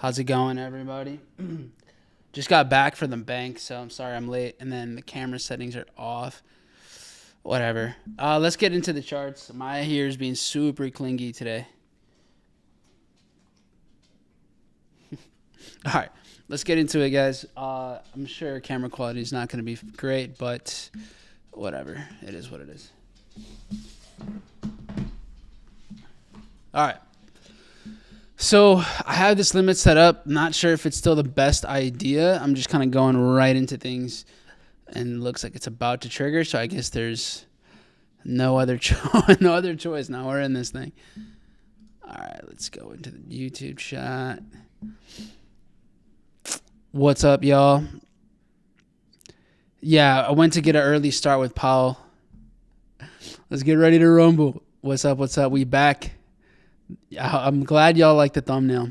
How's it going, everybody? Just got back from the bank, so I'm sorry I'm late. And then the camera settings are off. Whatever. Let's get into the charts. My hair is being super clingy today. All right, let's get into it, guys. I'm sure camera quality is not going to be great, but whatever. It is what it is. All right. So I have this limit set up. Not sure if it's still the best idea. I'm just kind of going right into things, and it looks like it's about to trigger. So I guess there's no other no other choice. Now we're in this thing. All right, let's go into the YouTube chat. What's up, y'all? Yeah, I went to get an early start with Powell. Let's get ready to rumble. What's up? What's up? We back. I'm glad y'all like the thumbnail.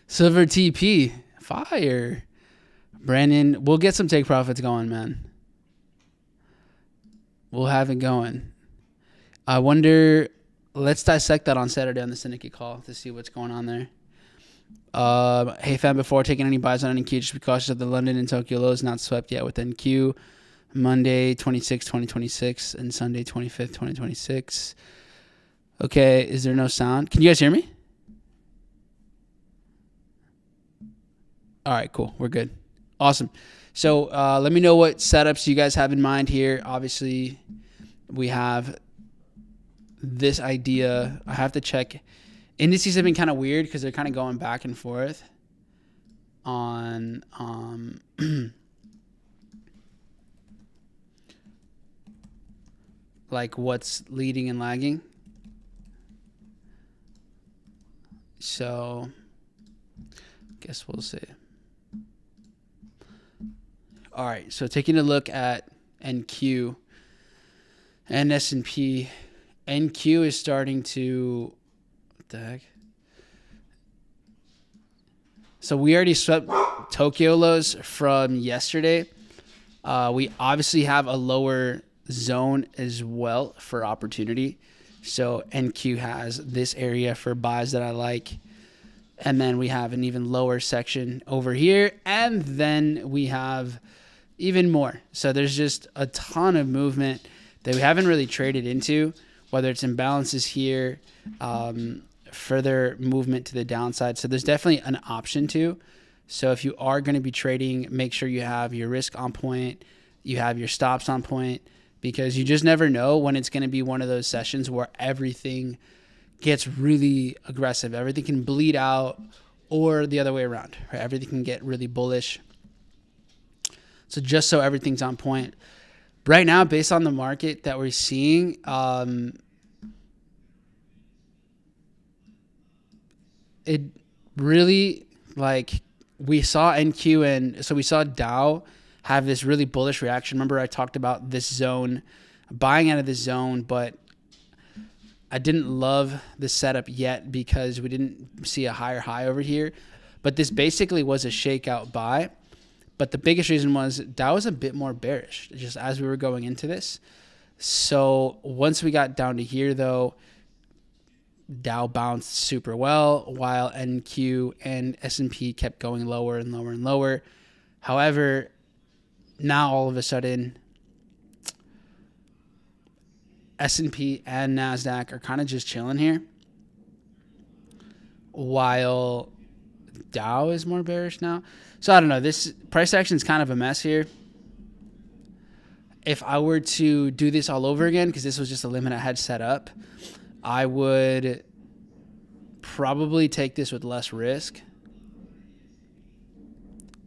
Silver TP. Fire. Brandon, we'll get some take profits going, man. We'll have it going. I wonder, let's dissect that on Saturday on the syndicate call to see what's going on there. Hey, fam, before taking any buys on NQ, just be cautious of the London and Tokyo lows not swept yet with NQ. Monday, 26, 2026, and Sunday, 25th, 2026. Okay, is there no sound? Can you guys hear me? All right, cool. We're good. Awesome. So let me know what setups you guys have in mind here. Obviously, we have this idea. I have to check. Indices have been kind of weird because they're kind of going back and forth on like what's leading and lagging. So, guess we'll see. All right, so taking a look at NQ and S&P. NQ is starting to... What the heck? So we already swept Tokyo lows from yesterday. We obviously have a lower zone as well for opportunity. So NQ has this area for buys that I like. And then we have an even lower section over here. And then we have even more. So there's just a ton of movement that we haven't really traded into, whether it's imbalances here, further movement to the downside. So there's definitely an option to. So if you are going to be trading, make sure you have your risk on point, you have your stops on point, because you just never know when it's going to be one of those sessions where everything gets really aggressive. Everything can bleed out, or the other way around. Right? Everything can get really bullish. So just so everything's on point. Right now, based on the market that we're seeing, it really, like, we saw NQ and so we saw Dow have this really bullish reaction. Remember I talked about this zone, buying out of this zone, but I didn't love the setup yet because we didn't see a higher high over here. But this basically was a shakeout buy. But the biggest reason was Dow was a bit more bearish just as we were going into this. So once we got down to here, though, Dow bounced super well while NQ and S&P kept going lower and lower and lower. However, now all of a sudden, S&P and NASDAQ are kind of just chilling here, while Dow is more bearish now. So I don't know. This price action is kind of a mess here. If I were to do this all over again, because this was just a limit I had set up, I would probably take this with less risk.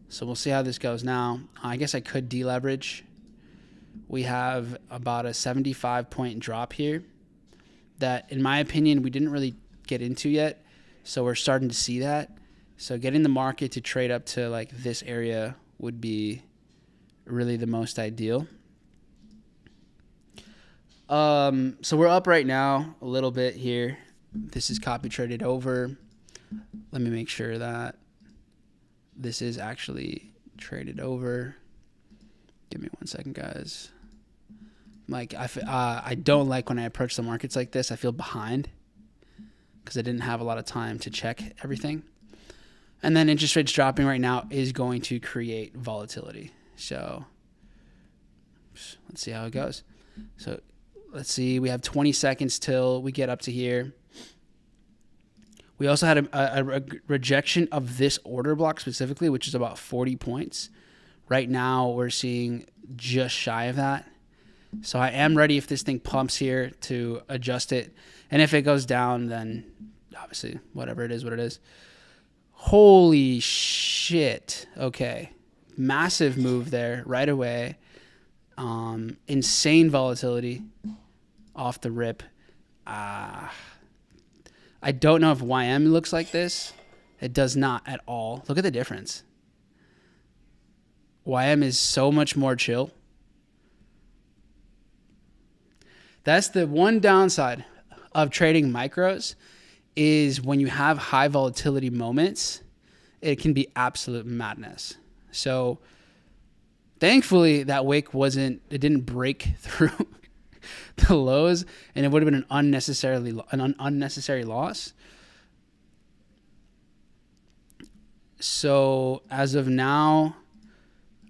So we'll see how this goes now. I guess I could deleverage. We have about a 75-point drop here that, in my opinion, we didn't really get into yet. So we're starting to see that. So getting the market to trade up to like this area would be really the most ideal. So we're up right now a little bit here. This is copy traded over. Let me make sure that this is actually traded over. Give me 1 second, guys. Like I don't like when I approach the markets like this. I feel behind because I didn't have a lot of time to check everything. And then interest rates dropping right now is going to create volatility. So let's see how it goes. So let's see. We have 20 seconds till we get up to here. We also had a rejection of this order block specifically, which is about 40 points. Right now, we're seeing just shy of that. So I am ready if this thing pumps here to adjust it. And if it goes down, then obviously, whatever it is, what it is. Holy shit. Okay. Massive move there right away. Insane volatility off the rip. I don't know if YM looks like this. It does not at all. Look at the difference. YM is so much more chill. That's the one downside of trading micros, is when you have high volatility moments, it can be absolute madness. So thankfully that wick didn't break through the lows, and it would have been an unnecessary loss. So as of now,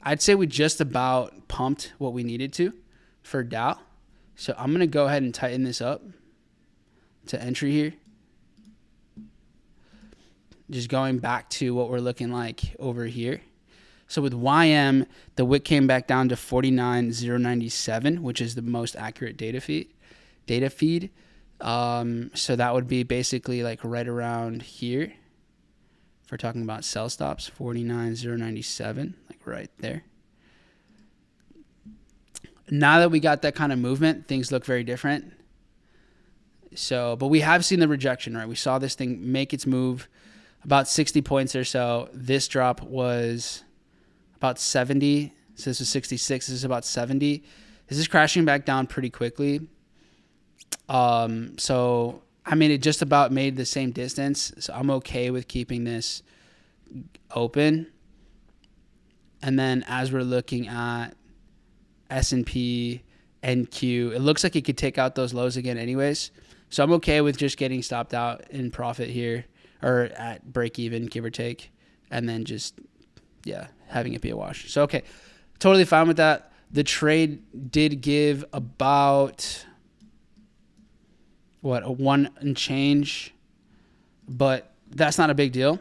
I'd say we just about pumped what we needed to for Dow. So I'm going to go ahead and tighten this up to entry here. Just going back to what we're looking like over here. So with YM, the wick came back down to 49,097, which is the most accurate data feed. So that would be basically like right around here. If we're talking about sell stops, 49,097, like right there. Now that we got that kind of movement, things look very different. So, but we have seen the rejection, right? We saw this thing make its move about 60 points or so. This drop was about 70. So this is 66. This is about 70. This is crashing back down pretty quickly. So, I mean, it just about made the same distance. So I'm okay with keeping this open. And then as we're looking at S&P, NQ, it looks like it could take out those lows again anyways. So I'm okay with just getting stopped out in profit here, or at break even, give or take. And then just, yeah, having it be a wash. So, okay, totally fine with that. The trade did give about, a 1 and change, but that's not a big deal.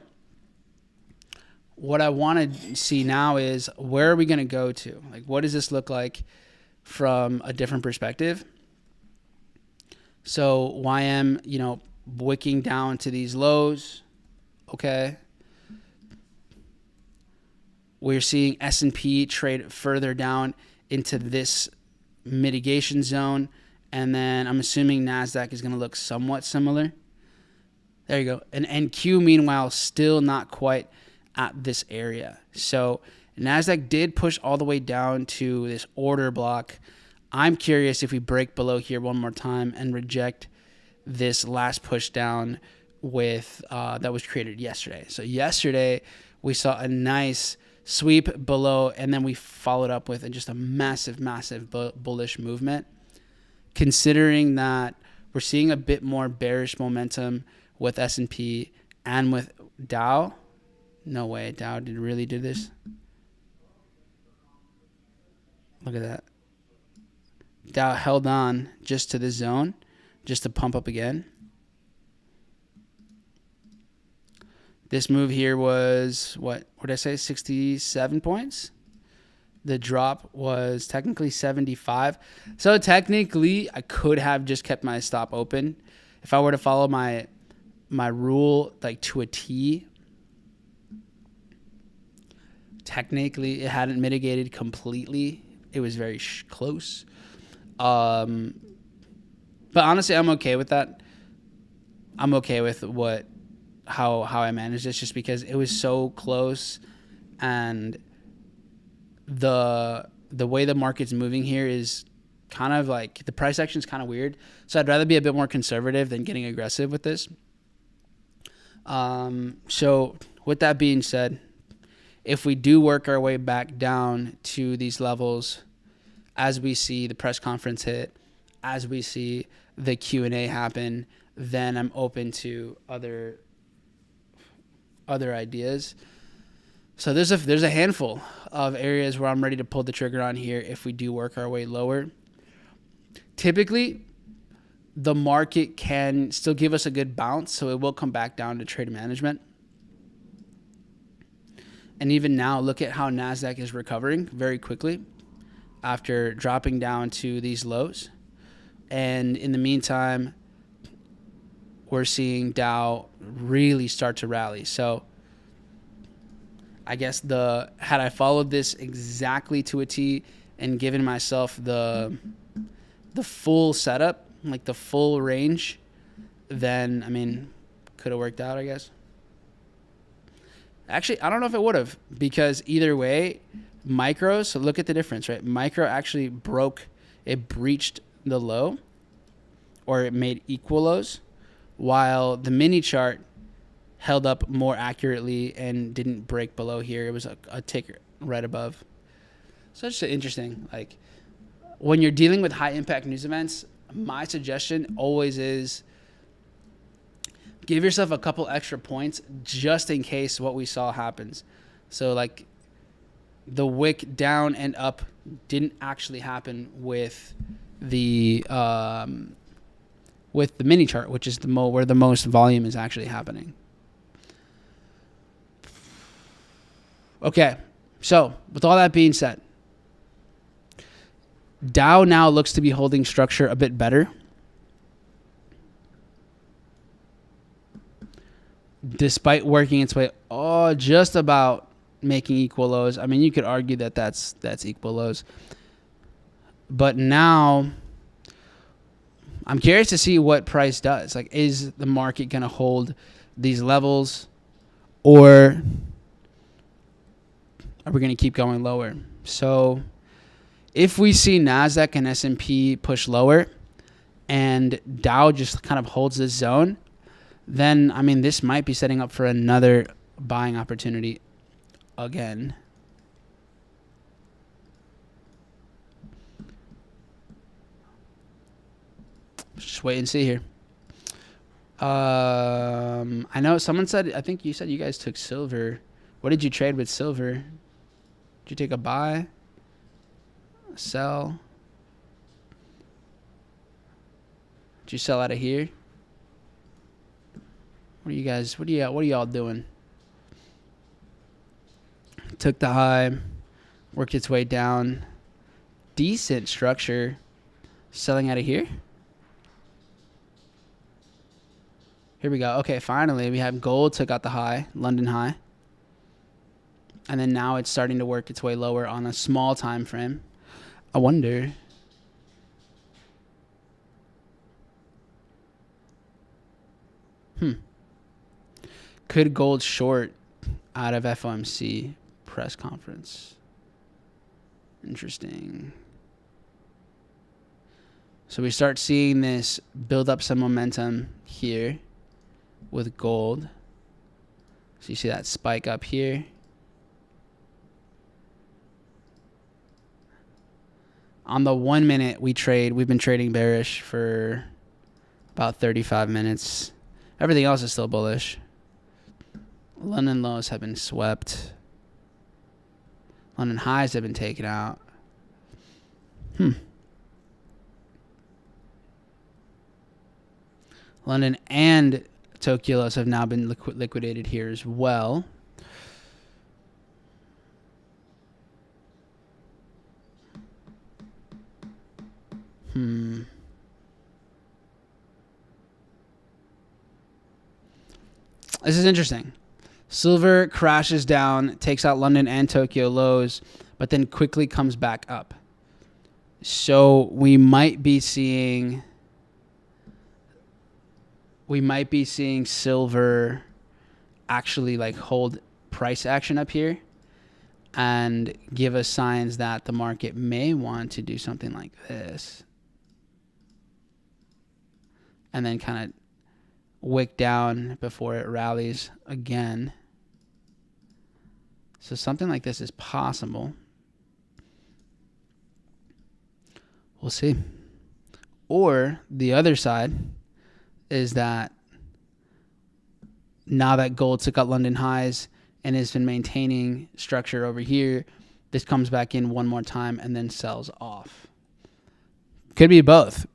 What I want to see now is, where are we going to go to? Like, what does this look like from a different perspective? So YM, wicking down to these lows. Okay. We're seeing S&P trade further down into this mitigation zone. And then I'm assuming NASDAQ is going to look somewhat similar. There you go. And NQ, meanwhile, still not quite at this area. So NASDAQ did push all the way down to this order block. I'm curious if we break below here one more time and reject this last push down with that was created yesterday. So yesterday we saw a nice sweep below, and then we followed up with just a massive bullish movement. Considering that we're seeing a bit more bearish momentum with S&P and with Dow. No way, Dow really did this. Look at that. Dow held on just to this zone, just to pump up again. This move here was, what did I say, 67 points? The drop was technically 75. So technically, I could have just kept my stop open. If I were to follow my rule like to a T, technically it hadn't mitigated completely. It was very close. But honestly, I'm okay with that. I'm okay with how I managed this, just because it was so close, and the way the market's moving here is kind of like, the price action is kind of weird. So I'd rather be a bit more conservative than getting aggressive with this. So with that being said, if we do work our way back down to these levels, as we see the press conference hit, as we see the Q&A happen, then I'm open to other other ideas. So there's a handful of areas where I'm ready to pull the trigger on here if we do work our way lower. Typically, the market can still give us a good bounce, so it will come back down to trade management. And even now, look at how NASDAQ is recovering very quickly after dropping down to these lows. And in the meantime, we're seeing Dow really start to rally. So I guess had I followed this exactly to a T and given myself the full setup, like the full range, then, I mean, could have worked out, I guess. Actually, I don't know if it would have, because either way, micros, so look at the difference, right? Micro actually breached the low, or it made equal lows, while the mini chart held up more accurately and didn't break below here. It was a tick right above. So it's just interesting. Like, when you're dealing with high impact news events, my suggestion always is give yourself a couple extra points just in case what we saw happens. So like the wick down and up didn't actually happen with the mini chart, which is where the most volume is actually happening. Okay, so with all that being said, Dow now looks to be holding structure a bit better. Despite working its way just about making equal lows. I mean, you could argue that that's equal lows. But now I'm curious to see what price does. Like, is the market going to hold these levels, or are we going to keep going lower? So if we see NASDAQ and S&P push lower and Dow just kind of holds this zone, then, I mean, this might be setting up for another buying opportunity again. Just wait and see here. I know someone said, I think you said you guys took silver. What did you trade with silver? Did you take a buy? A sell? Did you sell out of here? What are y'all doing? Took the high, worked its way down. Decent structure. Selling out of here. Here we go. Okay, finally we have gold took out the high, London high. And then now it's starting to work its way lower on a small time frame. I wonder. Could gold short out of FOMC press conference? Interesting. So we start seeing this build up some momentum here with gold. So you see that spike up here. On the 1 minute we've been trading bearish for about 35 minutes. Everything else is still bullish. London lows have been swept. London highs have been taken out. London and Tokyo lows have now been liquidated here as well. This is interesting. Silver crashes down, takes out London and Tokyo lows, but then quickly comes back up. So we might be seeing silver actually like hold price action up here and give us signs that the market may want to do something like this. And then kind of wick down before it rallies again. So something like this is possible. We'll see. Or the other side is that now that gold took out London highs and has been maintaining structure over here, this comes back in one more time and then sells off. Could be both.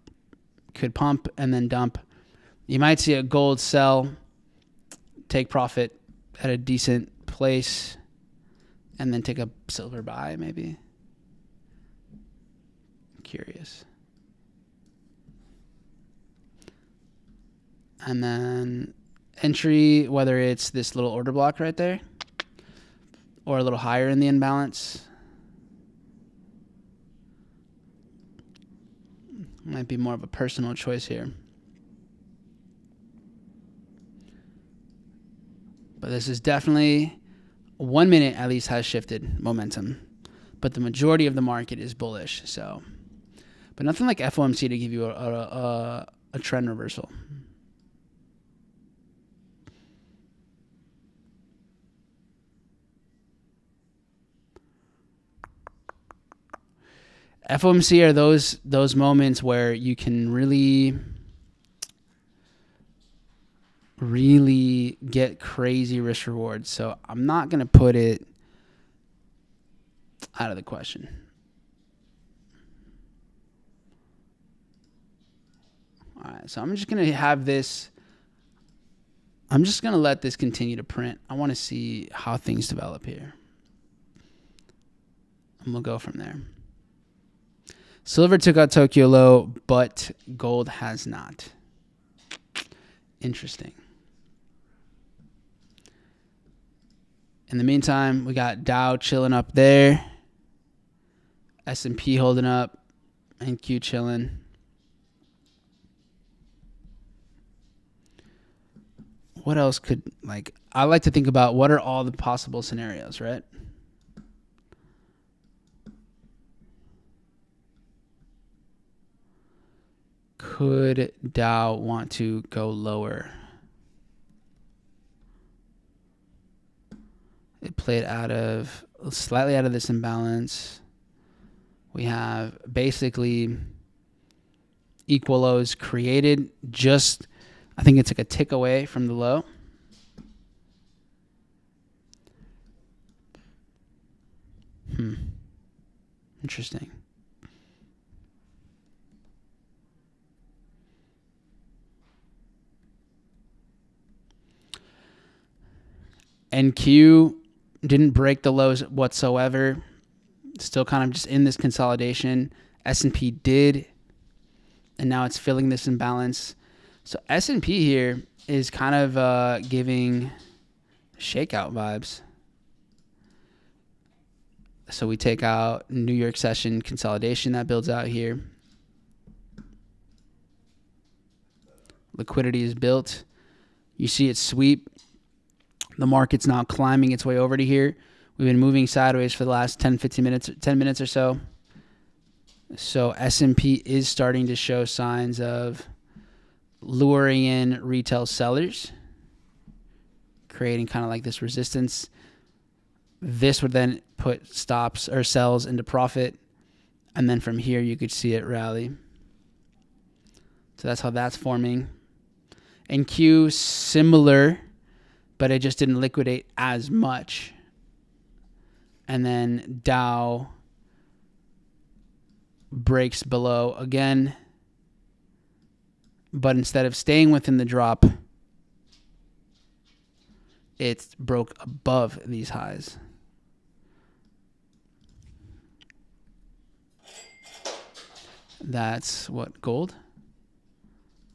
Could pump and then dump. You might see a gold sell, take profit at a decent place, and then take a silver buy maybe. Curious. And then entry, whether it's this little order block right there or a little higher in the imbalance. Might be more of a personal choice here. But this is definitely 1 minute at least has shifted momentum. But the majority of the market is bullish. So, but nothing like FOMC to give you a trend reversal. FOMC are those moments where you can really get crazy risk rewards. So I'm not going to put it out of the question. All right, so I'm just going to have this. I'm just going to let this continue to print. I want to see how things develop here. And we'll go from there. Silver took out Tokyo low, but gold has not. Interesting. In the meantime, we got Dow chilling up there. S&P holding up. And Q chilling. What else could, I like to think about what are all the possible scenarios, right? Could Dow want to go lower? It played slightly out of this imbalance. We have basically equal lows created just, I think it took a tick away from the low. Interesting. NQ didn't break the lows whatsoever. Still kind of just in this consolidation. S&P did, and now it's filling this imbalance. So S&P here is kind of giving shakeout vibes. So we take out New York session consolidation that builds out here. Liquidity is built. You see it sweep. The market's now climbing its way over to here. We've been moving sideways for the last 10 minutes or so. So S&P is starting to show signs of luring in retail sellers, creating kind of like this resistance. This would then put stops or sells into profit. And then from here, you could see it rally. So that's how that's forming. And Q, similar, but it just didn't liquidate as much. And then Dow breaks below again. But instead of staying within the drop, it broke above these highs. That's what, gold?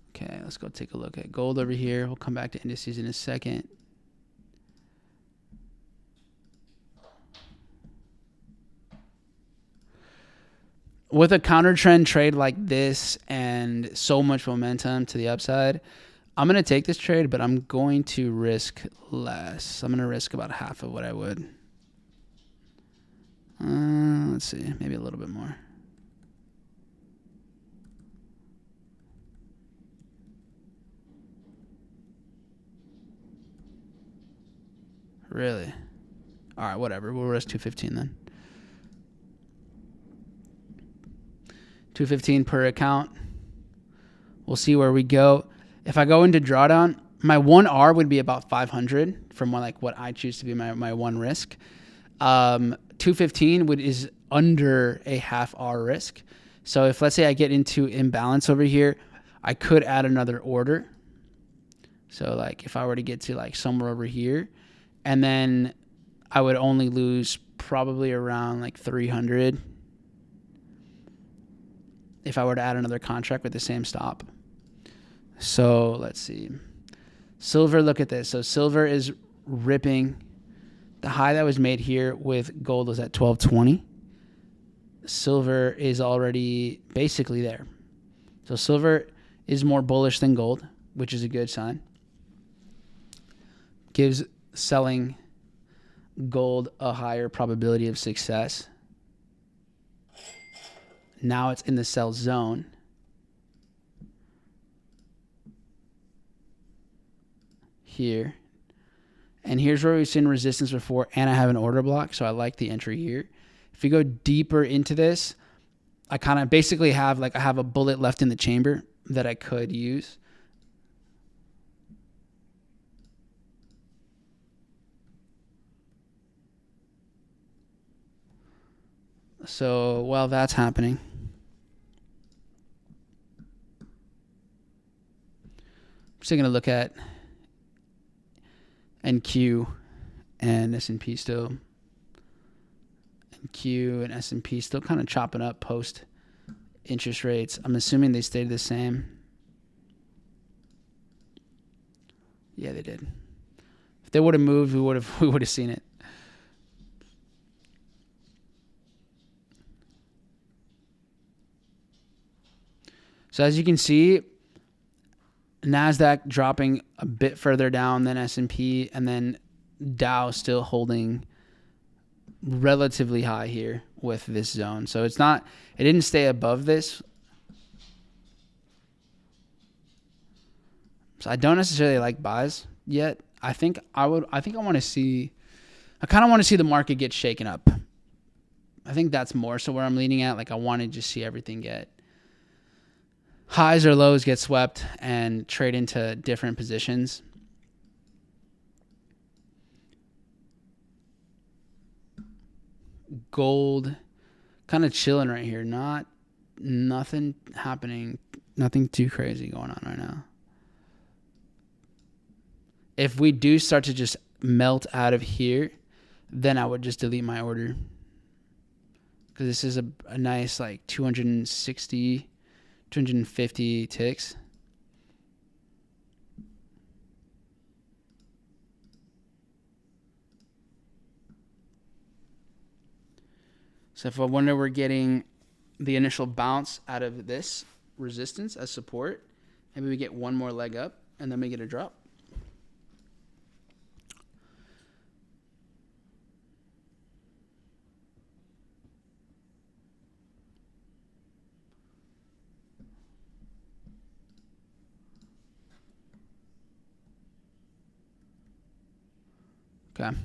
Okay, let's go take a look at gold over here. We'll come back to indices in a second. With a counter trend trade like this and so much momentum to the upside, I'm going to take this trade, but I'm going to risk less. I'm going to risk about half of what I would. Let's see, maybe a little bit more. Really? All right, whatever. We'll risk 215 then. 215 per account. We'll see where we go. If I go into drawdown, my 1R would be about 500 from what I choose to be my one risk. 215 is under a half R risk. So if let's say I get into imbalance over here, I could add another order. So like if I were to get to like somewhere over here, and then I would only lose probably around like 300 if I were to add another contract with the same stop. So let's see. Silver, look at this. So silver is ripping. The high that was made here with gold was at 1220. Silver is already basically there. So silver is more bullish than gold, which is a good sign. Gives selling gold a higher probability of success. Now it's in the sell zone. Here. And here's where we've seen resistance before, and I have an order block, so I like the entry here. If we go deeper into this, I kind of basically have I have a bullet left in the chamber that I could use. So while that's happening, I'm still going to look at NQ and S&P still. NQ and S&P still kind of chopping up post interest rates. I'm assuming they stayed the same. Yeah, they did. If they would have moved, we would have seen it. So as you can see, NASDAQ dropping a bit further down than S&P, and then Dow still holding relatively high here with this zone. So it didn't stay above this. So I don't necessarily like buys yet. I kind of want to see the market get shaken up. I think that's more so where I'm leaning at. I want to just see everything get highs or lows, get swept, and trade into different positions. Gold kind of chilling right here. Nothing happening. Nothing too crazy going on right now. If we do start to just melt out of here, then I would just delete my order. Because this is a nice 260, 250 ticks. So if I wonder we're getting the initial bounce out of this resistance as support, maybe we get one more leg up and then we get a drop. Okay.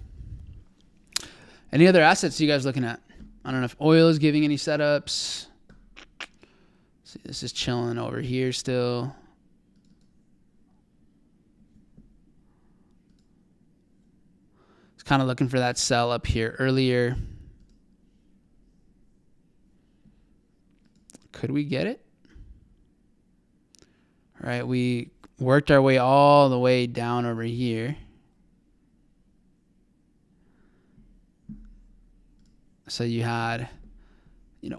Any other assets you guys looking at? I don't know if oil is giving any setups. See, this is chilling over here still. It's kind of looking for that sell up here earlier. Could we get it? All right, we worked our way all the way down over here. So you had,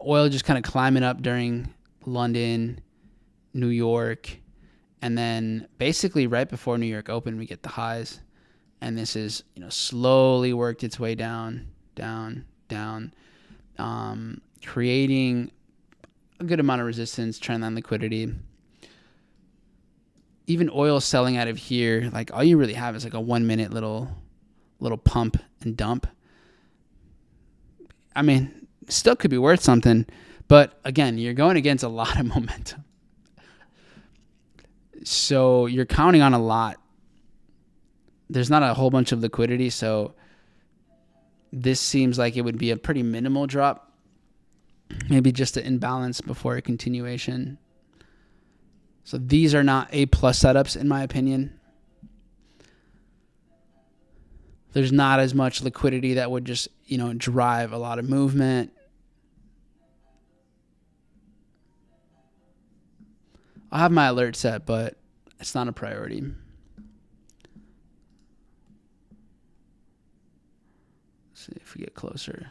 oil just kind of climbing up during London, New York, and then basically right before New York opened, we get the highs, and this is, slowly worked its way down, creating a good amount of resistance, trendline liquidity. Even oil selling out of here, all you really have is a 1 minute little pump and dump. I mean, still could be worth something, but again, you're going against a lot of momentum. So you're counting on a lot. There's not a whole bunch of liquidity, so this seems like it would be a pretty minimal drop. Maybe just an imbalance before a continuation. So these are not A+ setups, in my opinion. There's not as much liquidity that would just, drive a lot of movement. I'll have my alert set, but it's not a priority. Let's see if we get closer.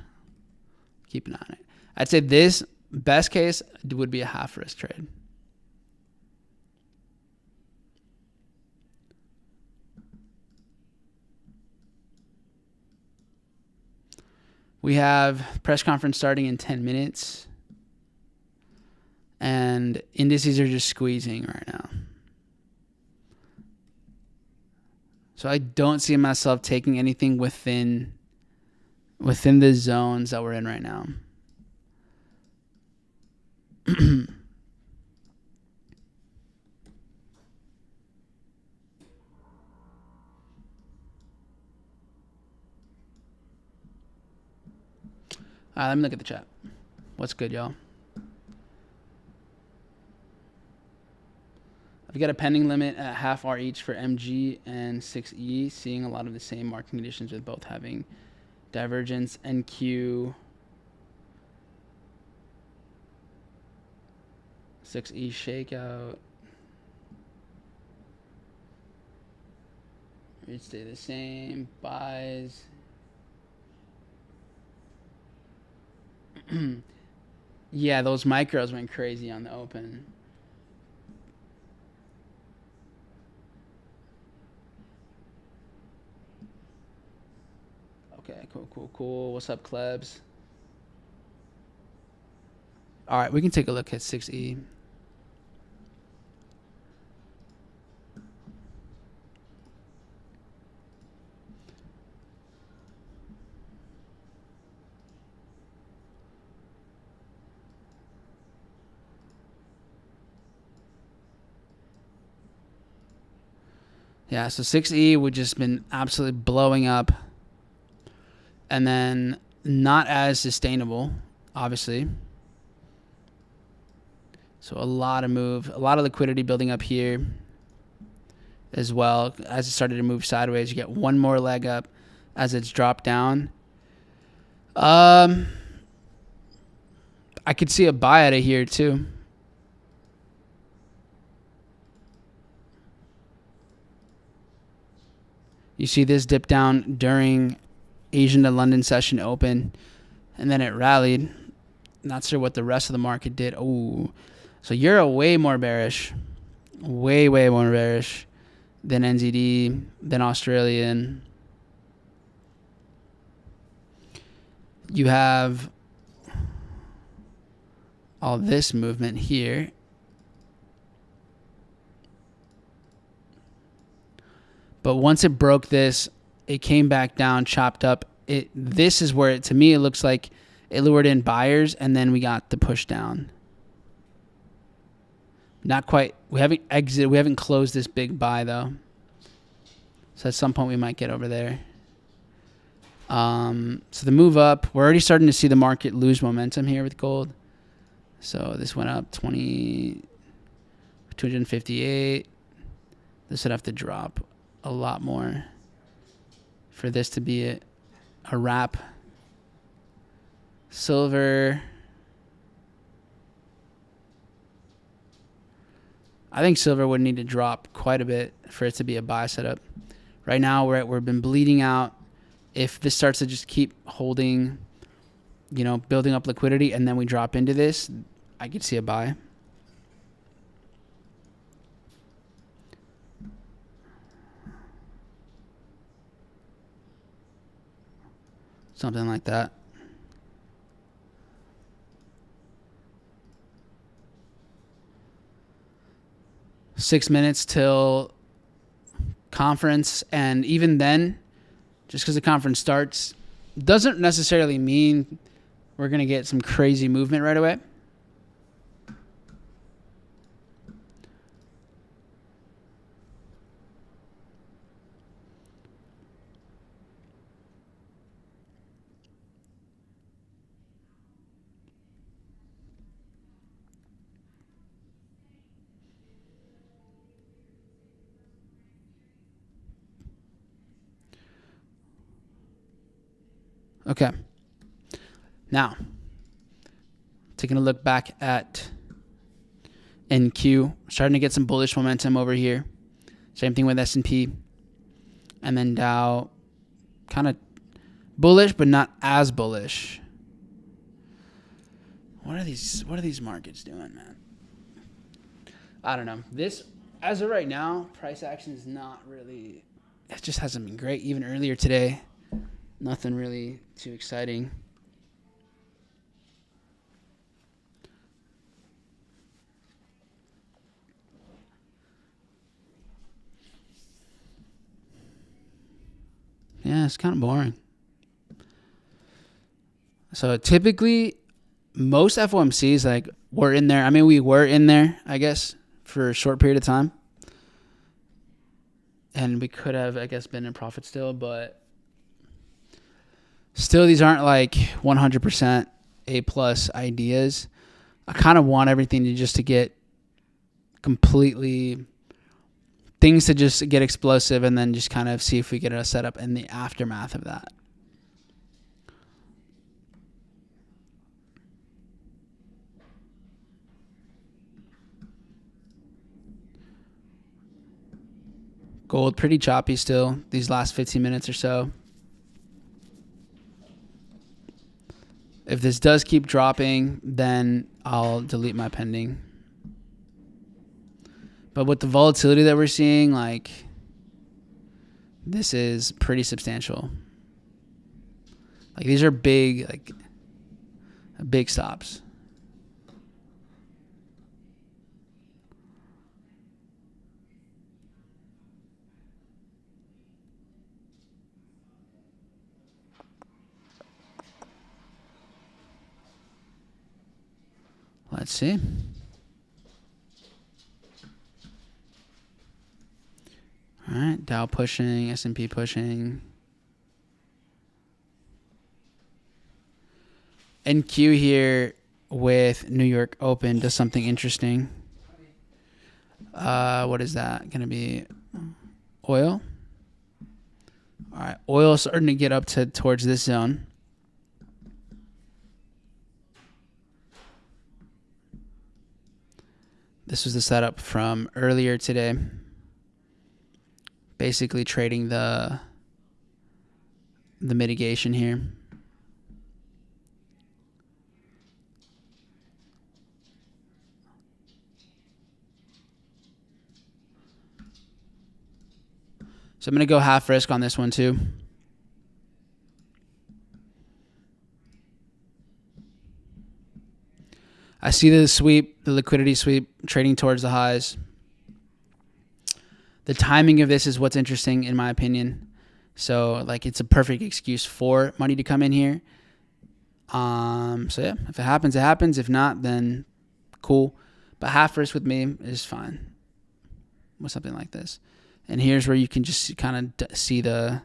Keep an eye on it. I'd say this, best case, would be a half risk trade. We have press conference starting in 10 minutes. And indices are just squeezing right now. So I don't see myself taking anything within the zones that we're in right now. All right, let me look at the chat. What's good, y'all? I've got a pending limit at half R each for MG and 6E, seeing a lot of the same market conditions with both having divergence, NQ, 6E shakeout. Rates stay the same. Buys. Yeah, those micros went crazy on the open. Okay, cool. What's up, Klebs? All right, we can take a look at 6E. Yeah, so 6E would just been absolutely blowing up. And then not as sustainable, obviously. So a lot of liquidity building up here as well. As it started to move sideways, you get one more leg up as it's dropped down. I could see a buy out of here too. You see this dip down during Asian to London session open, and then it rallied. Not sure what the rest of the market did. Oh, so Euro way more bearish, way more bearish than NZD, than Australian. You have all this movement here. But once it broke this, it came back down, chopped up. This is where, to me, it looks like it lured in buyers, and then we got the push down. Not quite. We haven't exited. We haven't closed this big buy, though. So at some point, we might get over there. So the move up, we're already starting to see the market lose momentum here with gold. So this went up 258. This would have to drop a lot more for this to be a wrap. Silver. I think silver would need to drop quite a bit for it to be a buy setup. Right now, we've been bleeding out. If this starts to just keep holding, building up liquidity, and then we drop into this, I could see a buy. Something like that. Six minutes till conference, and even then, just because the conference starts doesn't necessarily mean we're going to get some crazy movement right away. Okay. Now, taking a look back at NQ, starting to get some bullish momentum over here. Same thing with S&P. And then Dow, kind of bullish, but not as bullish. What are these markets doing, man? I don't know. This, as of right now, price action is not really, it just hasn't been great. Even earlier today, nothing really too exciting. Yeah, it's kind of boring. So typically, most FOMCs, like, we're in there. I mean, we were in there, I guess, for a short period of time. And we could have, I guess, been in profit still, but still, these aren't like 100% A+ ideas. I kind of want everything to get completely, things to just get explosive, and then just kind of see if we get a setup in the aftermath of that. Gold pretty choppy still these last 15 minutes or so. If this does keep dropping, then I'll delete my pending. But with the volatility that we're seeing, like, this is pretty substantial. Like, these are big, like, big stops. Let's see. All right, Dow pushing, S&P pushing. NQ here with New York Open does something interesting. What is that going to be? Oil. All right, oil starting to get up towards this zone. This was the setup from earlier today. Basically trading the mitigation here. So I'm going to go half risk on this one too. I see the sweep, the liquidity sweep, trading towards the highs. The timing of this is what's interesting, in my opinion. So, like, it's a perfect excuse for money to come in here. So yeah, if it happens, it happens. If not, then cool. But half risk with me is fine with something like this. And here's where you can just kind of see the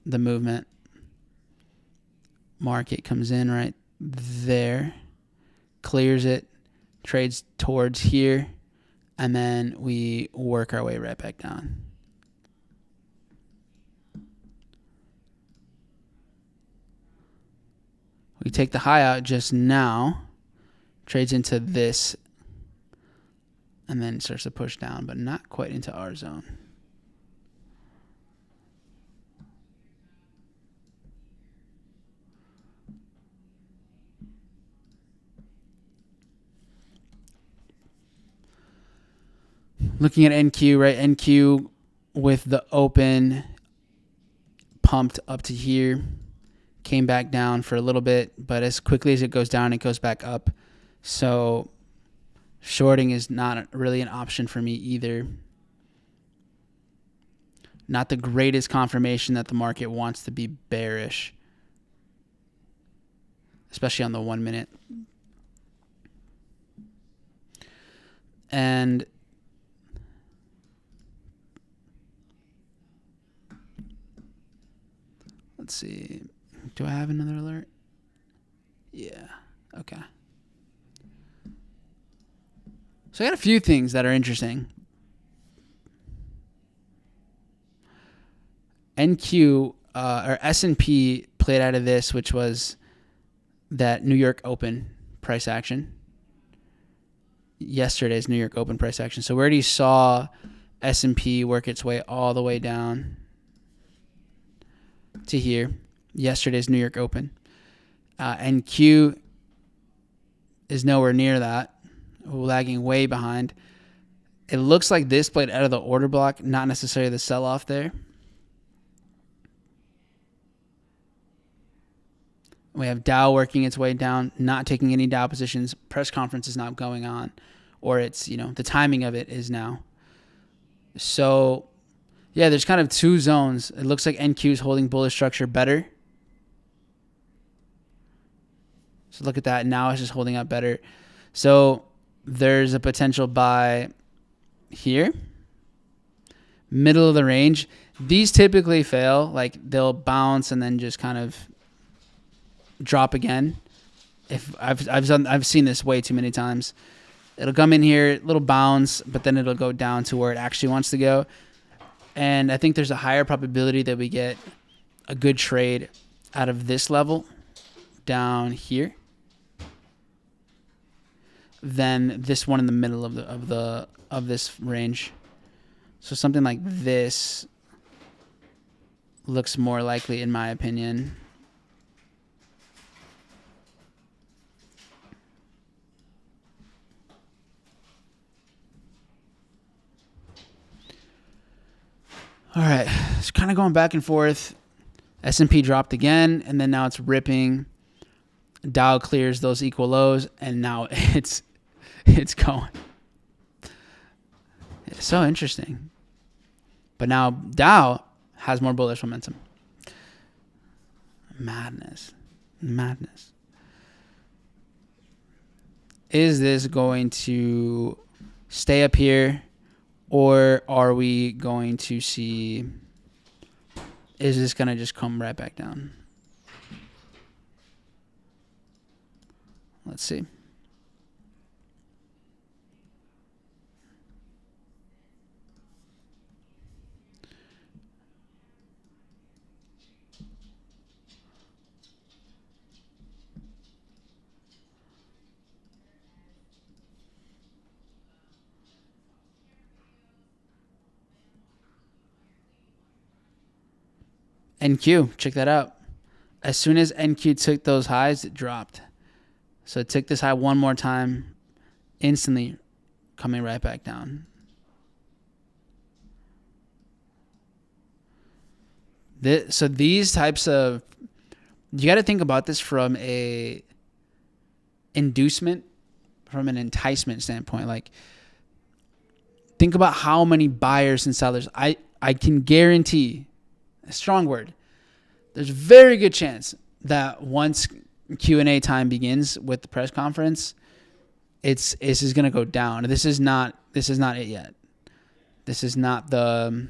movement. Market comes in right there, clears it, trades towards here, and then we work our way right back down. We take the high out just now, trades into this, and then starts to push down, but not quite into our zone. Looking at NQ, right? NQ with the open pumped up to here, came back down for a little bit, but as quickly as it goes down, it goes back up. So shorting is not really an option for me either. Not the greatest confirmation that the market wants to be bearish, especially on the 1 minute. And let's see. Do I have another alert? Yeah. Okay. So I got a few things that are interesting. NQ or S&P played out of this, which was that New York Open price action. Yesterday's New York Open price action. So we already saw S&P work its way all the way down to here. Yesterday's New York Open. NQ is nowhere near that. Lagging way behind. It looks like this played out of the order block, not necessarily the sell-off there. We have Dow working its way down, not taking any Dow positions. Press conference is not going on, or it's, the timing of it is now. So, yeah, there's kind of two zones. It looks like NQ is holding bullish structure better. So look at that. Now it's just holding up better. So there's a potential buy here. Middle of the range. These typically fail. Like they'll bounce and then just kind of drop again. If I've seen this way too many times. It'll come in here, little bounce, but then it'll go down to where it actually wants to go. And I think there's a higher probability that we get a good trade out of this level down here than this one in the middle of this range. So something like this looks more likely, in my opinion. All right, it's kind of going back and forth. S&P dropped again, and then now it's ripping. Dow clears those equal lows, and now it's going. It's so interesting. But now Dow has more bullish momentum. Madness. Is this going to stay up here? Or are we going to see, is this going to just come right back down? Let's see. NQ, check that out. As soon as NQ took those highs, it dropped. So it took this high one more time, instantly coming right back down. So these types of, you got to think about this from a inducement, from an enticement standpoint. Like, think about how many buyers and sellers. I can guarantee, a strong word, there's a very good chance that once Q&A time begins with the press conference, this is going to go down. This is not it yet. This is not the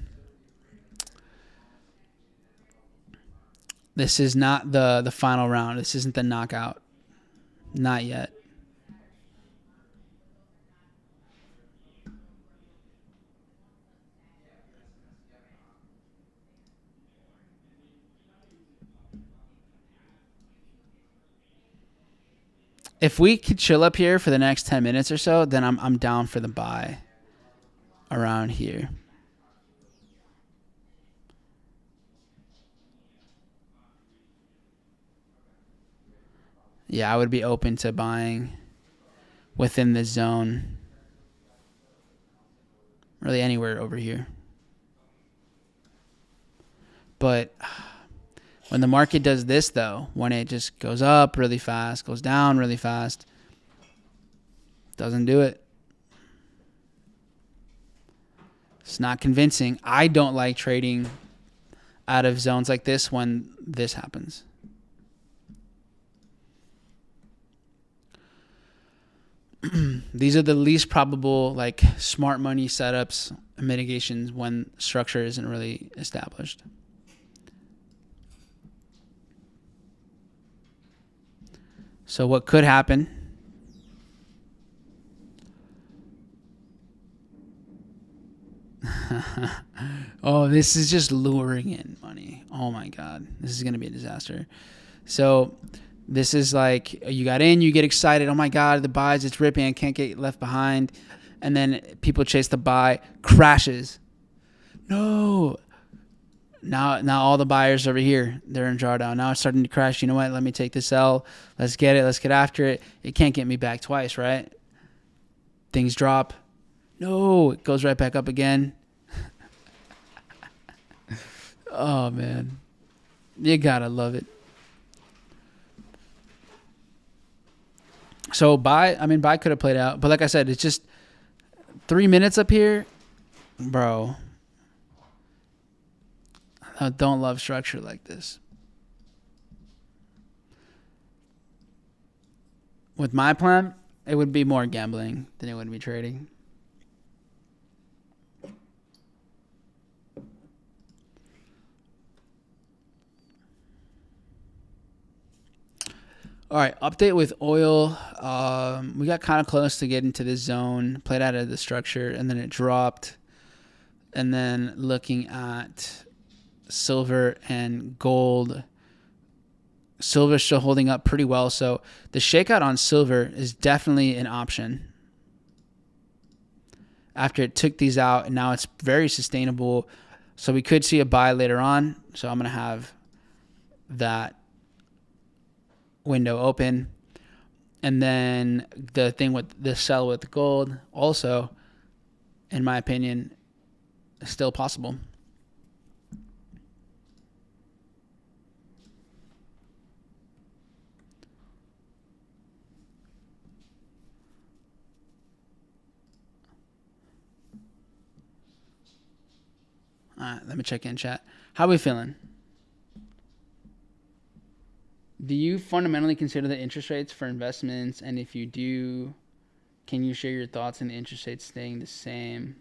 final round. This isn't the knockout. Not yet. If we could chill up here for the next 10 minutes or so, then I'm down for the buy around here. Yeah, I would be open to buying within the zone. Really anywhere over here. But when the market does this, though, when it just goes up really fast, goes down really fast, doesn't do it. It's not convincing. I don't like trading out of zones like this when this happens. These are the least probable, like, smart money setups and mitigations when structure isn't really established. So what could happen? Oh, this is just luring in money. Oh my God. This is going to be a disaster. So this is like you got in, you get excited. Oh my God, the buys, it's ripping. I can't get left behind. And then people chase the buy, crashes. No. Now all the buyers over here, they're in drawdown. Now it's starting to crash. You know what? Let me take this L. Let's get it. Let's get after it. It can't get me back twice, right? Things drop. No, it goes right back up again. Oh, man. You gotta love it. So buy could have played out. But like I said, it's just 3 minutes up here. Bro. I don't love structure like this. With my plan, it would be more gambling than it would be trading. All right, update with oil. We got kind of close to getting to this zone, played out of the structure, and then it dropped. And then looking at silver and gold. Silver's still holding up pretty well. So the shakeout on silver is definitely an option. After it took these out, and now it's very sustainable. So we could see a buy later on. So I'm going to have that window open. And then the thing with the sell with gold also, in my opinion, is still possible. All right, let me check in chat. How are we feeling? Do you fundamentally consider the interest rates for investments? And if you do, can you share your thoughts on the interest rates staying the same?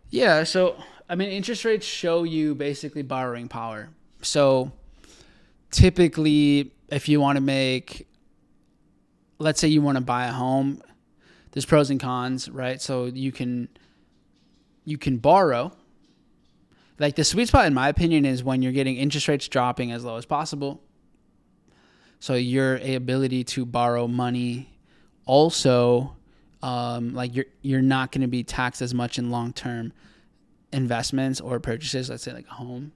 Yeah, so, interest rates show you basically borrowing power. So typically, if you want to make, let's say you want to buy a home, there's pros and cons, right? So you can borrow. Like the sweet spot, in my opinion, is when you're getting interest rates dropping as low as possible. So your ability to borrow money also, like you're not going to be taxed as much in long-term investments or purchases. Let's say like a home.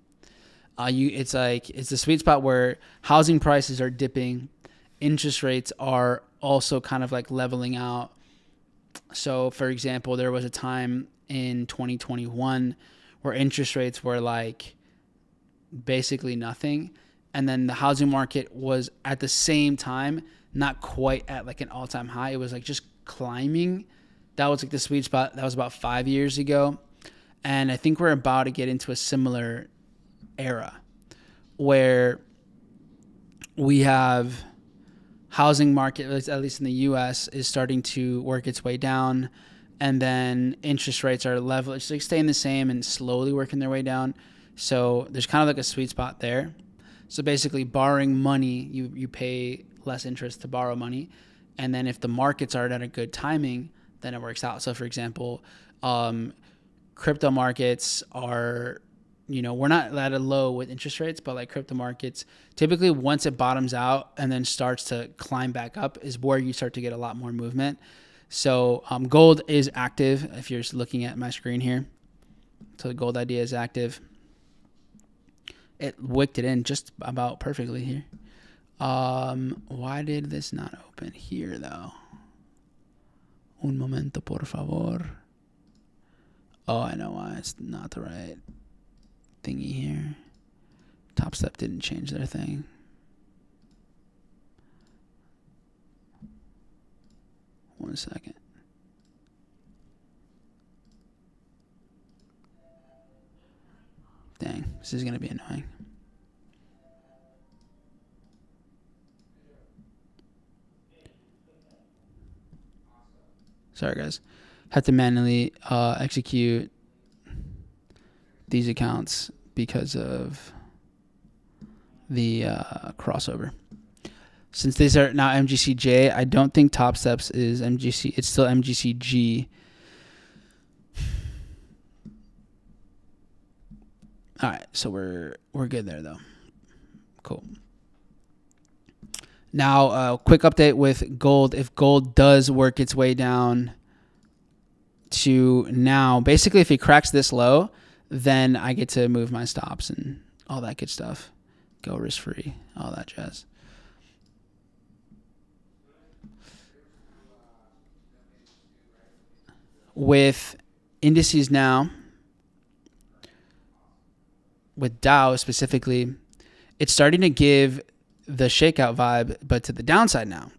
It's the sweet spot where housing prices are dipping, interest rates are also kind of like leveling out. So, for example, there was a time in 2021 where interest rates were like basically nothing, and then the housing market was at the same time not quite at like an all-time high. It was like just climbing. That was like the sweet spot. That was about 5 years ago, and I think we're about to get into a similar era where we have housing market, at least in the U.S., is starting to work its way down, and then interest rates are level, it's like staying the same and slowly working their way down. So there's kind of like a sweet spot there. So basically, borrowing money, you pay less interest to borrow money, and then if the markets are at a good timing, then it works out. So for example, crypto markets are, we're not at a low with interest rates, but like crypto markets, typically once it bottoms out and then starts to climb back up is where you start to get a lot more movement. So gold is active if you're looking at my screen here. So the gold idea is active. It wicked it in just about perfectly here. Why did this not open here though? Un momento, por favor. Oh, I know why. It's not the right thingy here. Top Step didn't change their thing. One second. Dang, this is going to be annoying. Sorry, guys. Had to manually execute these accounts because of the crossover. Since these are now MGCJ, I don't think Top Steps is MGC. It's still MGCG. All right, so we're good there though. Cool. Now, quick update with gold. If gold does work its way down to now, basically if it cracks this low, then I get to move my stops and all that good stuff. Go risk free, all that jazz. With indices now, with Dow specifically, it's starting to give the shakeout vibe, but to the downside now.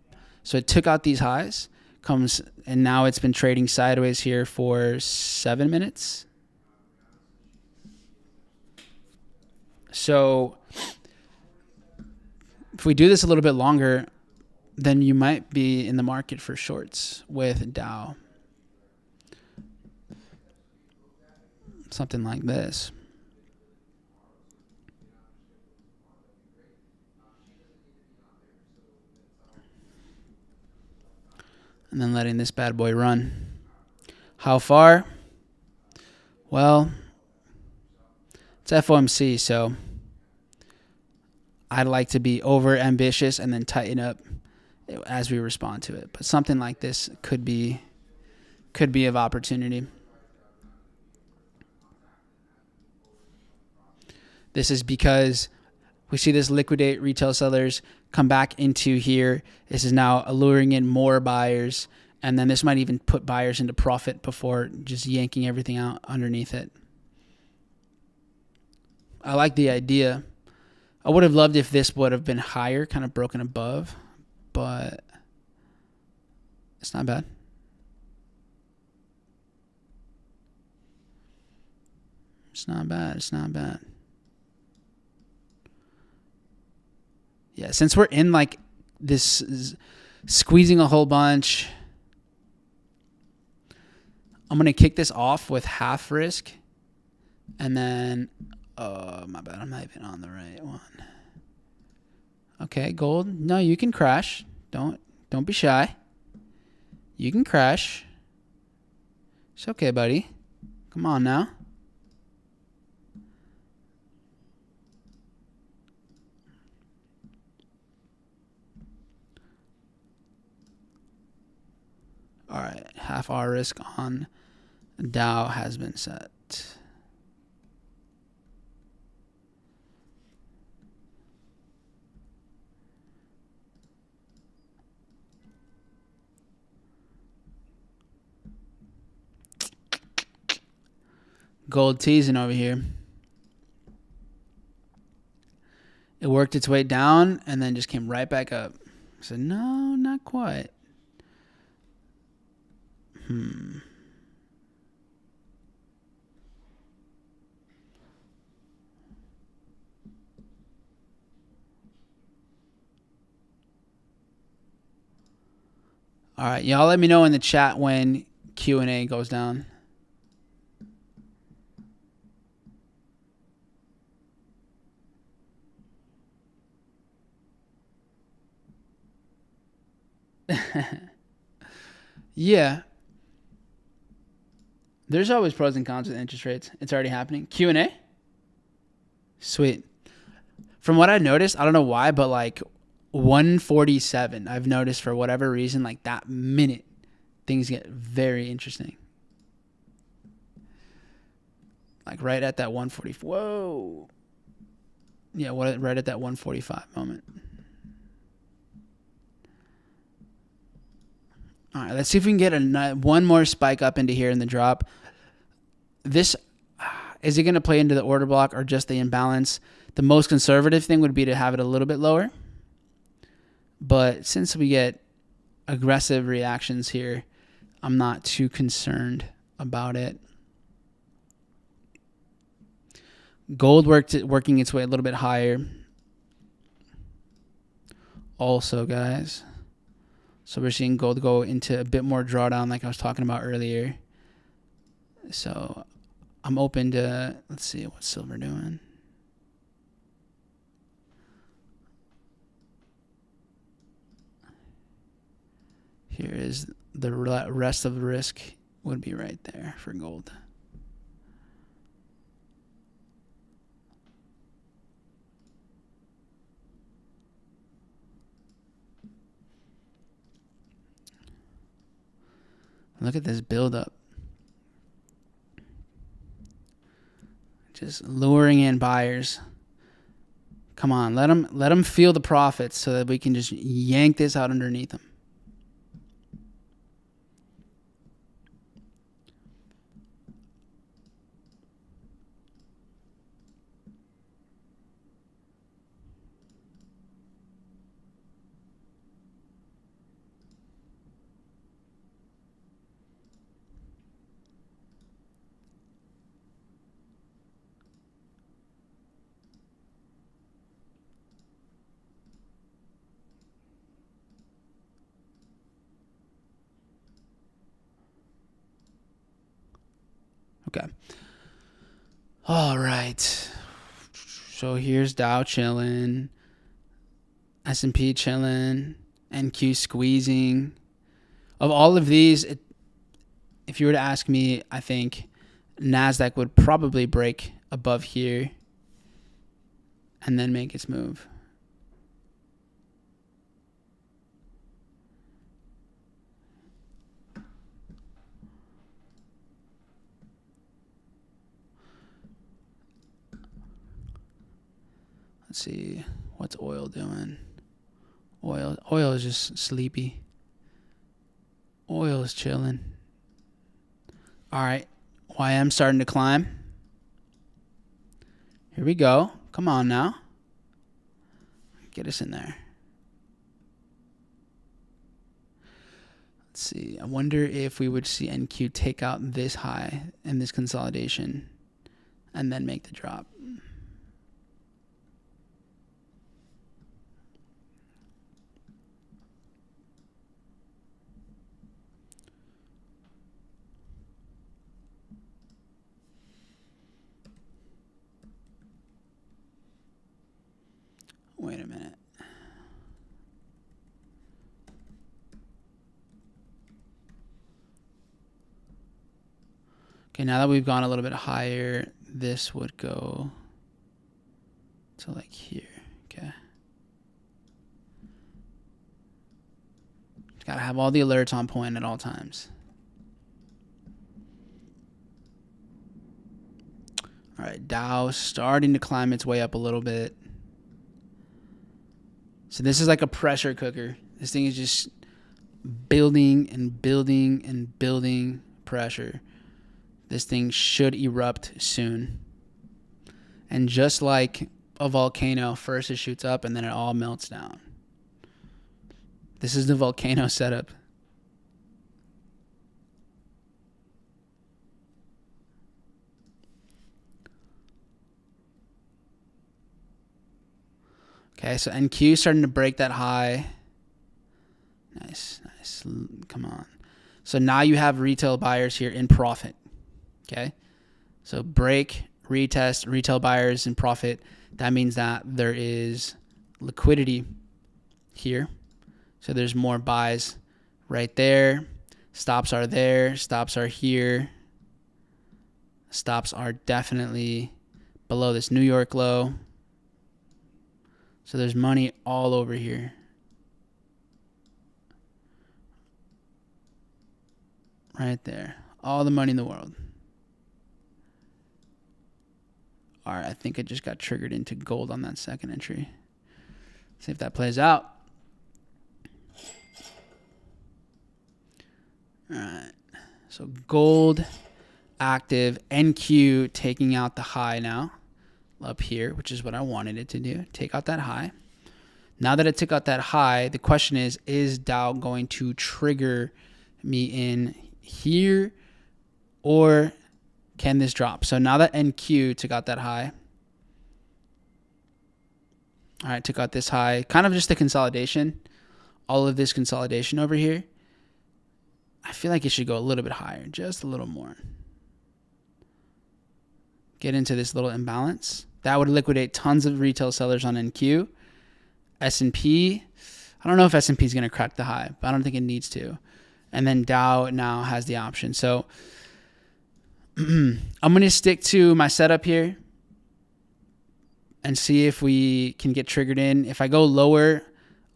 So it took out these highs, and now it's been trading sideways here for 7 minutes. So if we do this a little bit longer, then you might be in the market for shorts with Dow. Something like this. And then letting this bad boy run. How far? Well, it's FOMC, so I'd like to be over ambitious and then tighten up as we respond to it. But something like this could be of opportunity. This is because we see this liquidate retail sellers come back into here. This is now alluring in more buyers. And then this might even put buyers into profit before just yanking everything out underneath it. I like the idea. I would have loved if this would have been higher, kind of broken above. But it's not bad. It's not bad. It's not bad. Yeah, since we're in like this squeezing a whole bunch, I'm going to kick this off with half risk. And then, oh, my bad. I'm not even on the right one. Okay, gold. No, you can crash. Don't be shy. You can crash. It's okay, buddy. Come on now. All right, half our risk on Dow has been set. Gold teasing over here. It worked its way down and then just came right back up. I said, no, not quite. All right, y'all let me know in the chat when Q&A goes down. Yeah. There's always pros and cons with interest rates. It's already happening. Q&A? Sweet. From what I noticed, I don't know why, but like 147, I've noticed for whatever reason, like that minute, things get very interesting. Like right at that 140. Whoa. Yeah, right at that 145 moment. All right, let's see if we can get one more spike up into here in the drop. This, is it going to play into the order block or just the imbalance? The most conservative thing would be to have it a little bit lower. But since we get aggressive reactions here, I'm not too concerned about it. Gold working its way a little bit higher. Also, guys. So we're seeing gold go into a bit more drawdown like I was talking about earlier. So I'm open to, let's see, what's silver doing? Here is the rest of the risk would be right there for gold. Look at this buildup. Just luring in buyers. Come on, let them feel the profits so that we can just yank this out underneath them. Okay. All right. So here's Dow chilling, S&P chilling, NQ squeezing. Of all of these, if you were to ask me, I think NASDAQ would probably break above here and then make its move. Let's see, what's oil doing? Oil is just sleepy. Oil is chilling. All right, YM starting to climb. Here we go. Come on now. Get us in there. Let's see. I wonder if we would see NQ take out this high in this consolidation and then make the drop. Wait a minute. Okay, now that we've gone a little bit higher, this would go to like here. Okay. Just gotta have all the alerts on point at all times. All right, Dow starting to climb its way up a little bit. So this is like a pressure cooker. This thing is just building and building and building pressure. This thing should erupt soon. And just like a volcano, first it shoots up and then it all melts down. This is the volcano setup. Okay, so NQ starting to break that high. Nice, nice. Come on. So now you have retail buyers here in profit. Okay, so break, retest, retail buyers in profit. That means that there is liquidity here. So there's more buys right there. Stops are there. Stops are here. Stops are definitely below this New York low. So there's money all over here. Right there. All the money in the world. All right, I think I just got triggered into gold on that second entry. See if that plays out. All right. So gold active, NQ taking out the high now. Up here, which is what I wanted it to do. Take out that high. Now that it took out that high, the question is Dow going to trigger me in here or can this drop? So now that NQ took out that high. All right, took out this high. Kind of just the consolidation. All of this consolidation over here. I feel like it should go a little bit higher, just a little more. Get into this little imbalance. That would liquidate tons of retail sellers on NQ. S&P, I don't know if S&P is going to crack the high, but I don't think it needs to. And then Dow now has the option. So I'm going to stick to my setup here and see if we can get triggered in. If I go lower,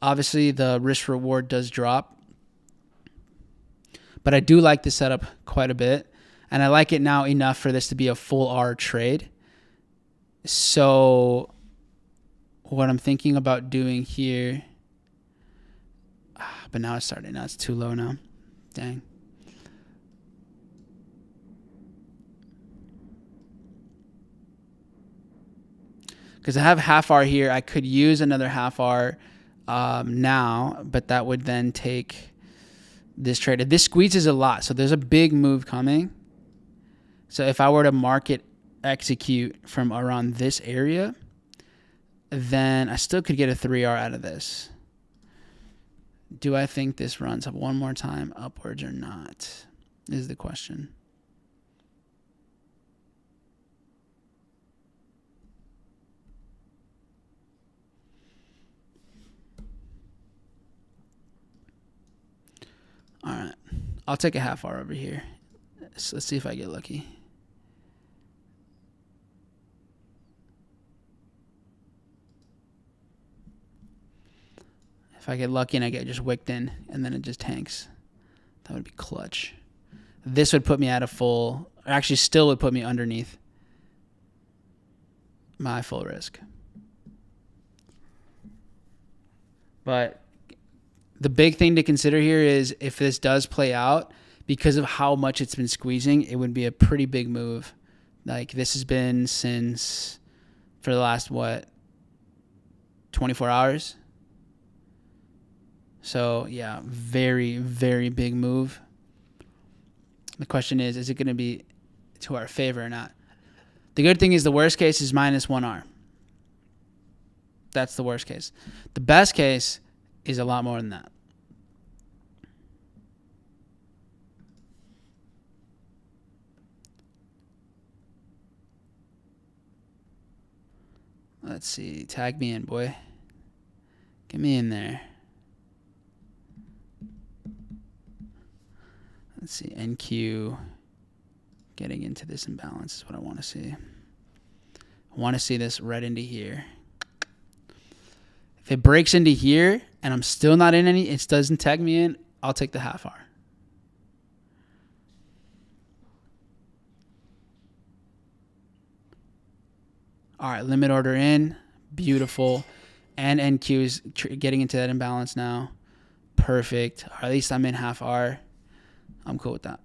obviously the risk reward does drop. But I do like the setup quite a bit. And I like it now enough for this to be a full R trade. So what I'm thinking about doing here, but now it's starting. Now it's too low now. Dang. Because I have half R here. I could use another half R now, but that would then take this trade. This squeezes a lot, so there's a big move coming. So if I were to market execute from around this area, then I still could get a 3R out of this. Do I think this runs up one more time upwards or not is the question. All right, I'll take a half R over here. So let's see if I get lucky. If I get lucky and I get just wicked in and then it just tanks, that would be clutch. This would put me at a full, or actually still would put me underneath my full risk. But the big thing to consider here is if this does play out, because of how much it's been squeezing, it would be a pretty big move. Like this has been since for the last, 24 hours? So yeah, very, very big move. The question is it going to be to our favor or not? The good thing is the worst case is minus 1R. That's the worst case. The best case is a lot more than that. Let's see. Tag me in, boy. Get me in there. Let's see. NQ getting into this imbalance is what I want to see. I want to see this right into here. If it breaks into here and I'm still not in any, it doesn't tag me in, I'll take the half R. All right, limit order in. Beautiful. And NQ is getting into that imbalance now. Perfect. Or at least I'm in half R. I'm cool with that.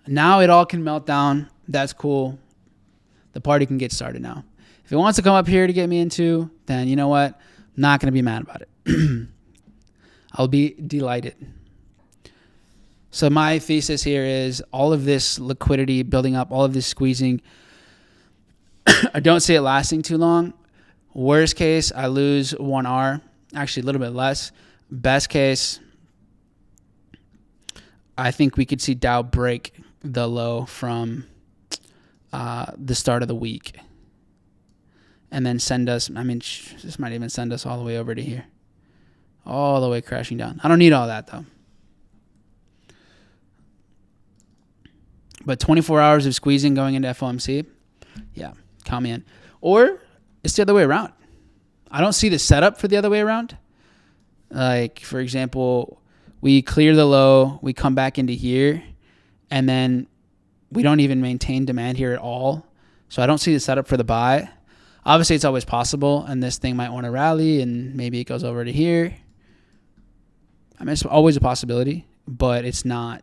Now it all can melt down. That's cool. The party can get started now. If it wants to come up here to get me into, then you know what? I'm not going to be mad about it. I'll be delighted. So my thesis here is all of this liquidity building up, all of this squeezing, I don't see it lasting too long. Worst case, I lose 1R, actually a little bit less. Best case, I think we could see Dow break the low from the start of the week and then send us, this might even send us all the way over to here, all the way crashing down. I don't need all that though. But 24 hours of squeezing going into FOMC, yeah, count me in. Or it's the other way around. I don't see the setup for the other way around. Like, for example, we clear the low, we come back into here, and then we don't even maintain demand here at all. So I don't see the setup for the buy. Obviously, it's always possible, and this thing might want to rally, and maybe it goes over to here. It's always a possibility, but it's not.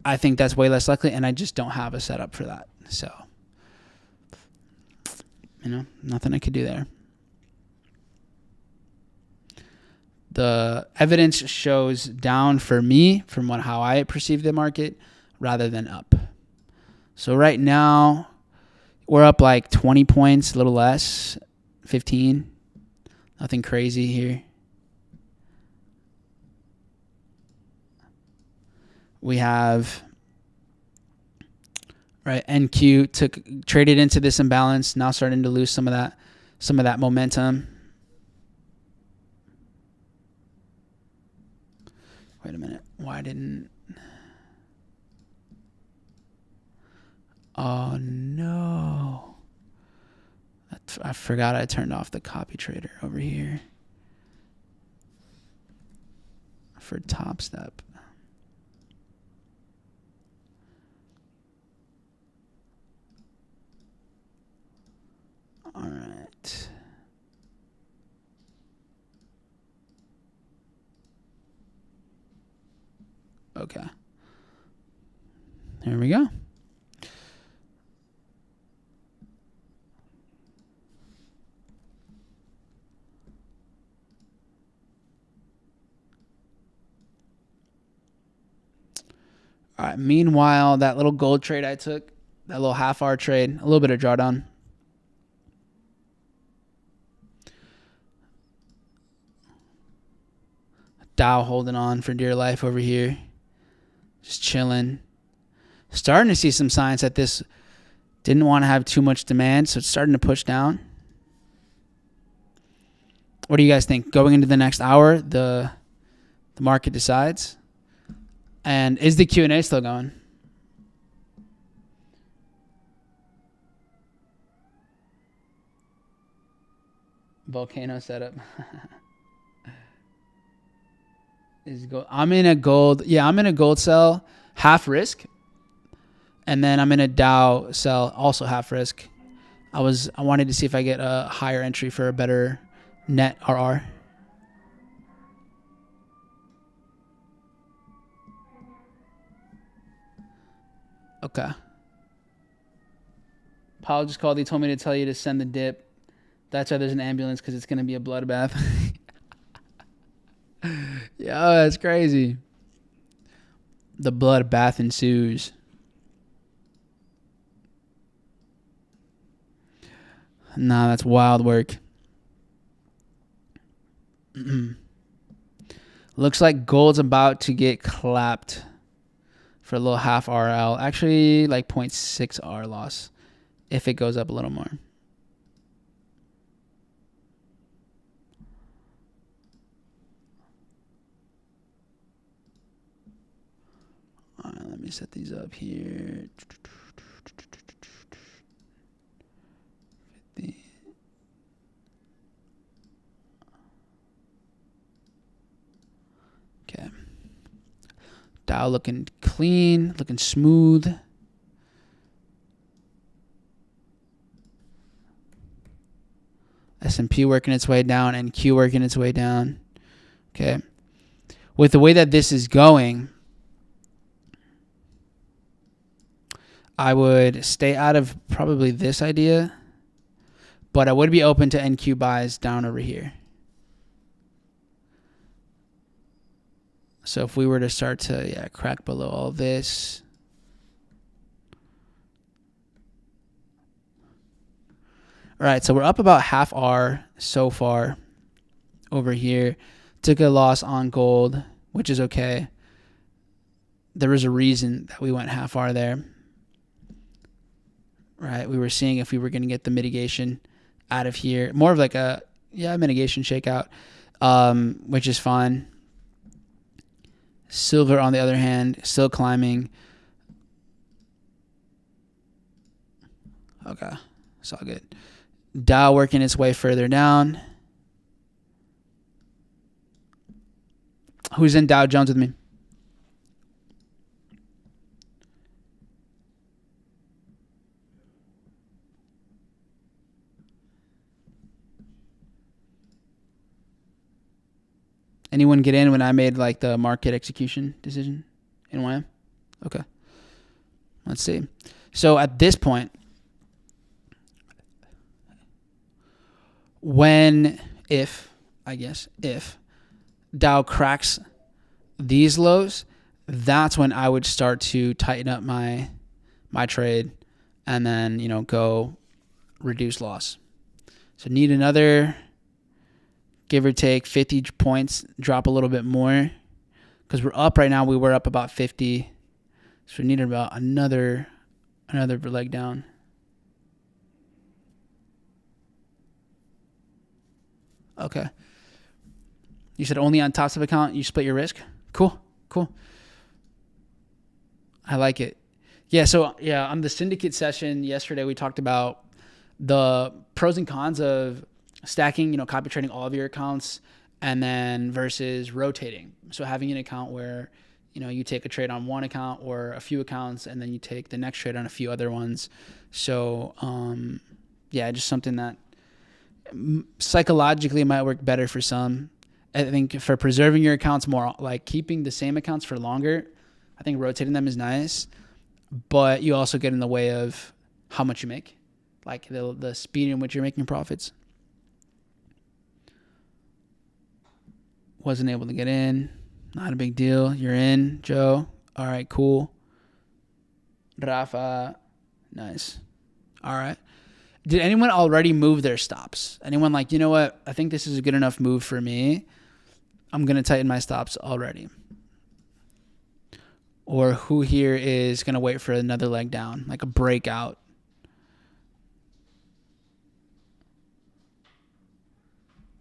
I think that's way less likely, and I just don't have a setup for that. So, nothing I could do there. The evidence shows down for me from how I perceive the market rather than up. So right now, we're up like 20 points, a little less, 15. Nothing crazy here. We have NQ traded into this imbalance, now starting to lose some of that momentum. Wait a minute. Why didn't... Oh, no. I forgot I turned off the copy trader over here for Top Step. All right. Okay. Here we go. All right. Meanwhile, that little gold trade I took, that little half-hour trade, a little bit of drawdown. Dow holding on for dear life over here. Just chilling. Starting to see some signs that this didn't want to have too much demand, so it's starting to push down. What do you guys think? Going into the next hour, the market decides. And is the Q&A still going? Volcano setup. I'm in a gold. Yeah, I'm in a gold sell, half risk. And then I'm in a Dow sell, also half risk. I wanted to see if I get a higher entry for a better net RR. Okay. Paul just called. He told me to tell you to send the dip. That's why there's an ambulance, because it's going to be a bloodbath. Yeah, that's crazy. The bloodbath ensues. Nah, that's wild work. Looks like gold's about to get clapped for a little half RL. Actually, like 0.6 R loss if it goes up a little more. All right, let me set these up here. 50. Okay. Dow looking clean, looking smooth. S&P working its way down, and Q working its way down. Okay. With the way that this is going, I would stay out of probably this idea, but I would be open to NQ buys down over here. So if we were to start to crack below all this. All right, so we're up about half R so far over here. Took a loss on gold, which is okay. There was a reason that we went half R there. Right, we were seeing if we were going to get the mitigation out of here. More of like a, mitigation shakeout, which is fine. Silver, on the other hand, still climbing. Okay, it's all good. Dow working its way further down. Who's in Dow Jones with me? Anyone get in when I made like the market execution decision in YM? Okay. Let's see. So at this point, if Dow cracks these lows, that's when I would start to tighten up my trade and then, go reduce loss. So need another, give or take 50 points, drop a little bit more, because we're up right now. We were up about 50. So we needed about another leg down. Okay. You said only on Top Step account you split your risk? Cool. Cool. I like it. Yeah. So yeah, on the syndicate session yesterday, we talked about the pros and cons of stacking, copy trading all of your accounts and then versus rotating. So having an account where, you take a trade on one account or a few accounts and then you take the next trade on a few other ones. So, yeah, just something that psychologically might work better for some. I think for preserving your accounts more, like keeping the same accounts for longer, I think rotating them is nice, but you also get in the way of how much you make, like the speed in which you're making profits. Wasn't able to get in. Not a big deal. You're in, Joe. All right, cool. Rafa, nice. All right. Did anyone already move their stops? Anyone like, you know what? I think this is a good enough move for me. I'm going to tighten my stops already. Or who here is going to wait for another leg down, like a breakout?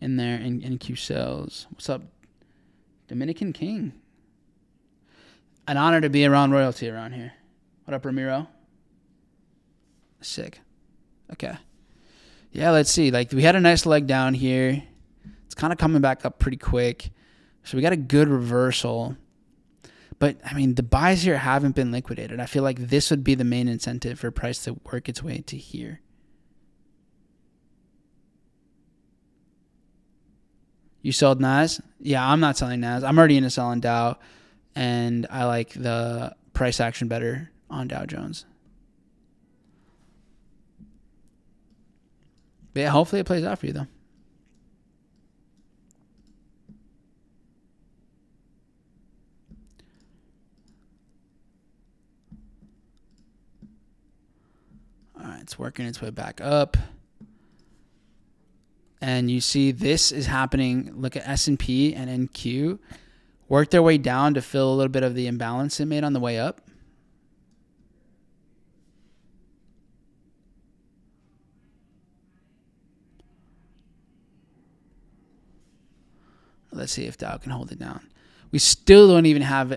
In there in Q cells. What's up, Dominican King? An honor to be around royalty around here. What up, Ramiro? Sick. Okay. Yeah, let's see. Like, we had a nice leg down here. It's kind of coming back up pretty quick. So we got a good reversal. But, I mean, the buys here haven't been liquidated. I feel like this would be the main incentive for price to work its way to here. You sold Nas? Yeah, I'm not selling Nas. I'm already into selling Dow, and I like the price action better on Dow Jones. But yeah, hopefully it plays out for you, though. All right, it's working its way back up. And you see this is happening. Look at S&P and NQ. Work their way down to fill a little bit of the imbalance it made on the way up. Let's see if Dow can hold it down. We still don't even have,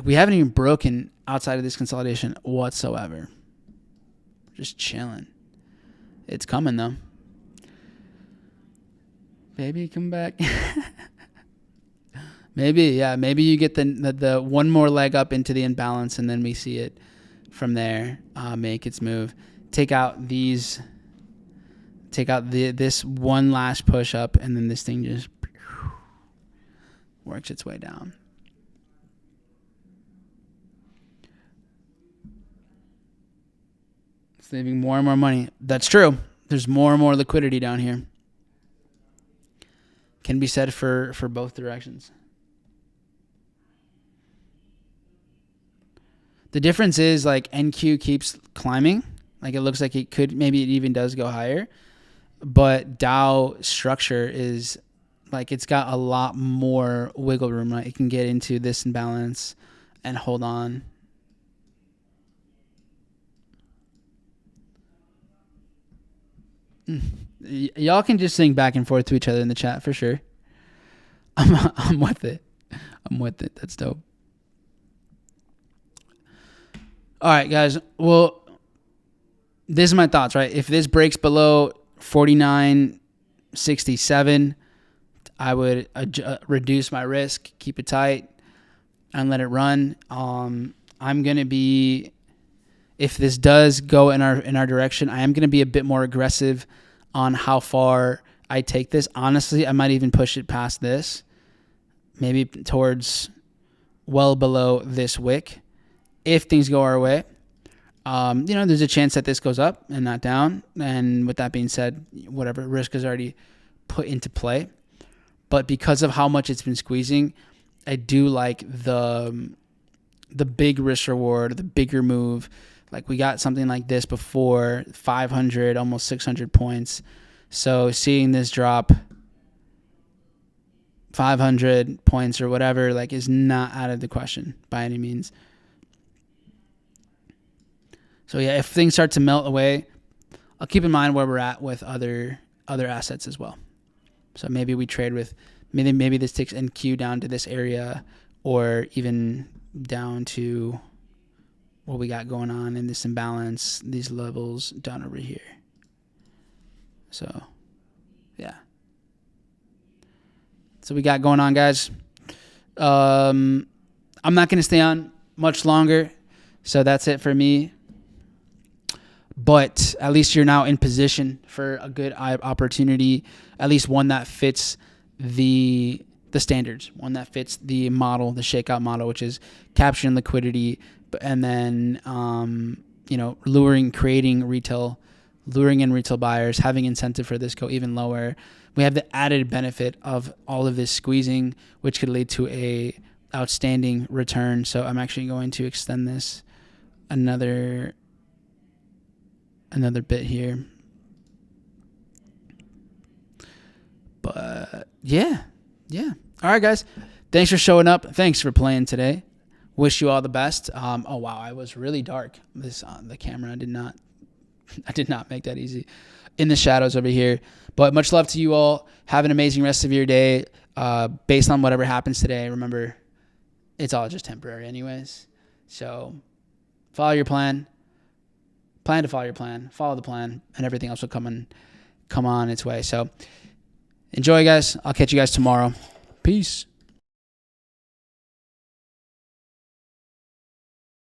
we haven't even broken outside of this consolidation whatsoever. Just chilling. It's coming, though. Baby, come back. Maybe, yeah. Maybe you get the one more leg up into the imbalance, and then we see it from there make its move. Take out this one last push up, and then this thing just works its way down. Saving more and more money. That's true. There's more and more liquidity down here. Can be said for both directions. The difference is like NQ keeps climbing. Like it looks like it could, maybe it even does go higher. But Dow structure is like it's got a lot more wiggle room, right? It can get into this imbalance and hold on. Y'all can just sing back and forth to each other in the chat for sure. I'm with it. I'm with it. That's dope. All right, guys. Well, this is my thoughts, right? If this breaks below 49.67, I would reduce my risk, keep it tight, and let it run. I'm gonna be, if this does go in our direction, I am gonna be a bit more aggressive on how far I take this. Honestly, I might even push it past this, maybe towards well below this wick, if things go our way. There's a chance that this goes up and not down. And with that being said, whatever risk is already put into play. But because of how much it's been squeezing, I do like the big risk reward, the bigger move. Like we got something like this before, 500, almost 600 points. So seeing this drop 500 points or whatever, like is not out of the question by any means. So yeah, if things start to melt away, I'll keep in mind where we're at with other assets as well. So maybe we trade with Maybe this takes NQ down to this area, or even down to what we got going on in this imbalance, these levels down over here. So, yeah. So we got going on, guys. I'm not going to stay on much longer. So that's it for me. But at least you're now in position for a good opportunity, at least one that fits the standards, one that fits the model, the shakeout model, which is capturing liquidity, and then luring in retail buyers, having incentive for this go even lower. We have the added benefit of all of this squeezing, which could lead to a outstanding return. So I'm actually going to extend this another bit here. But yeah. All right, guys. Thanks for showing up. Thanks for playing today. Wish you all the best. Oh wow, I was really dark. This on the camera. I did not make that easy. In the shadows over here. But much love to you all. Have an amazing rest of your day. Based on whatever happens today, remember, it's all just temporary anyways. So follow your plan. Plan to follow your plan. Follow the plan, and everything else will come on its way. So enjoy, guys. I'll catch you guys tomorrow. Peace.